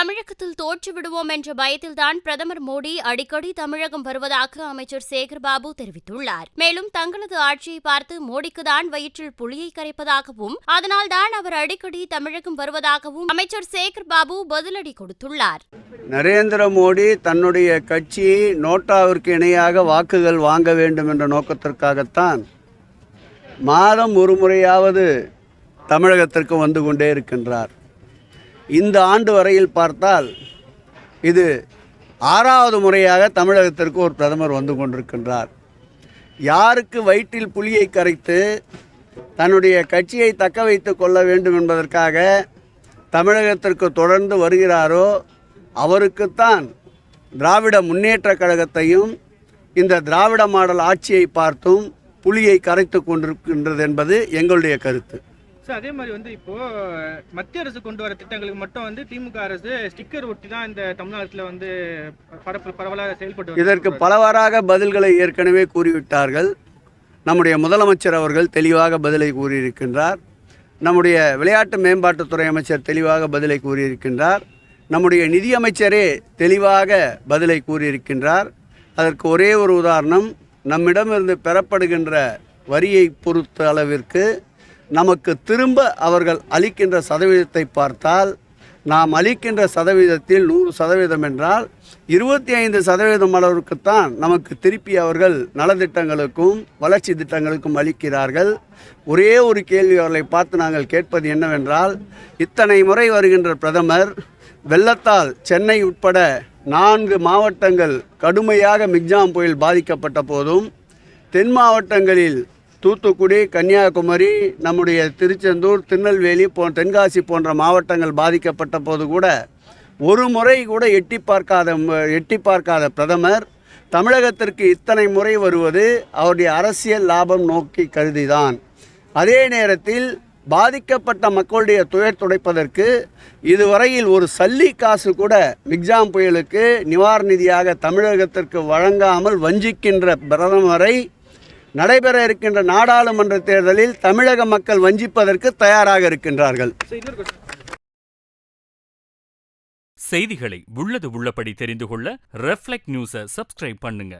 தமிழகத்தில் தோற்றுவிடுவோம் என்ற பயத்தில்தான் பிரதமர் மோடி அடிக்கடி தமிழகம் வருவதாக அமைச்சர் சேகர்பாபு தெரிவித்துள்ளார். மேலும் தங்களது ஆட்சியை பார்த்து மோடிக்குதான் வயிற்றில் புளியை கரைப்பதாகவும் அதனால்தான் அவர் அடிக்கடி தமிழகம் வருவதாகவும் அமைச்சர் சேகர்பாபு பதிலடி கொடுத்துள்ளார். நரேந்திர மோடி தன்னுடைய கட்சியை நோட்டாவிற்கு இணையாக வாக்குகள் வாங்க வேண்டும் என்ற நோக்கத்திற்காகத்தான் மாதம் ஒரு முறையாவது தமிழகத்திற்கு வந்து கொண்டே இருக்கின்றார். இந்த ஆண்டு வரையில் பார்த்தால் இது 6வது முறையாக தமிழகத்திற்கு ஒரு பிரதமர் வந்து கொண்டிருக்கின்றார். யாருக்கு வயிற்றில் புலியை கரைத்து தன்னுடைய கட்சியை தக்க வைத்து கொள்ள வேண்டும் என்பதற்காக தமிழகத்திற்கு தொடர்ந்து வருகிறாரோ அவருக்குத்தான் திராவிட முன்னேற்றக் கழகத்தையும் இந்த திராவிட மாடல் ஆட்சியை பார்த்தும் புலியை கரைத்து கொண்டிருக்கின்றது என்பது எங்களுடைய கருத்து. அதே மாதிரி இப்போ மத்திய அரசு கொண்டு வர திட்டங்களுக்கு மட்டும் திமுக அரசு ஸ்டிக்கர் ஒட்டி தான் இந்த தமிழ்நாட்டில் பரவலாக செயல்பட்டு இதற்கு பலவாறாக பதில்களை ஏற்கனவே கூறிவிட்டார்கள். நம்முடைய முதலமைச்சர் அவர்கள் தெளிவாக பதிலை கூறியிருக்கின்றார். நம்முடைய விளையாட்டு மேம்பாட்டுத்துறை அமைச்சர் தெளிவாக பதிலை கூறியிருக்கின்றார். நம்முடைய நிதியமைச்சரே தெளிவாக பதிலை கூறியிருக்கின்றார். அதற்கு ஒரே ஒரு உதாரணம், நம்மிடமிருந்து பெறப்படுகின்ற வரியை பொறுத்த அளவிற்கு நமக்கு திரும்ப அவர்கள் அளிக்கின்ற சதவீதத்தை பார்த்தால் நாம் அளிக்கின்ற சதவீதத்தில் 100% என்றால் 25% அளவிற்குத்தான் நமக்கு திருப்பி அவர்கள் நலத்திட்டங்களுக்கும் வளர்ச்சி திட்டங்களுக்கும் அளிக்கிறார்கள். ஒரே ஒரு கேள்வி அவர்களை பார்த்து நாங்கள் கேட்பது என்னவென்றால், இத்தனை முறை வருகின்ற பிரதமர் வெள்ளத்தால் சென்னை உட்பட 4 மாவட்டங்கள் கடுமையாக மிக்ஜாம் புயல் பாதிக்கப்பட்ட போதும் தென் மாவட்டங்களில் தூத்துக்குடி, கன்னியாகுமரி, நம்முடைய திருச்செந்தூர், திருநெல்வேலி தென்காசி போன்ற மாவட்டங்கள் பாதிக்கப்பட்ட போது கூட ஒரு முறை கூட எட்டி பார்க்காத பிரதமர் தமிழகத்திற்கு இத்தனை முறை வருவது அவருடைய அரசியல் லாபம் நோக்கி கருதிதான். அதே நேரத்தில் பாதிக்கப்பட்ட மக்களுடைய துயர் துடைப்பதற்கு இதுவரையில் ஒரு சல்லி காசு கூட மிக்ஜாம் புயலுக்கு நிவாரண நிதியாக தமிழகத்திற்கு வழங்காமல் வஞ்சிக்கின்ற பிரதமரை நடைபெற இருக்கின்ற நாடாளுமன்ற தேர்தலில் தமிழக மக்கள் வஞ்சிப்பதற்கு தயாராக இருக்கின்றார்கள். செய்திகளை உள்ளது உள்ளபடி தெரிந்து கொள்ள ரெஃப்ளெக்ட் நியூஸை சப்ஸ்கிரைப் பண்ணுங்க.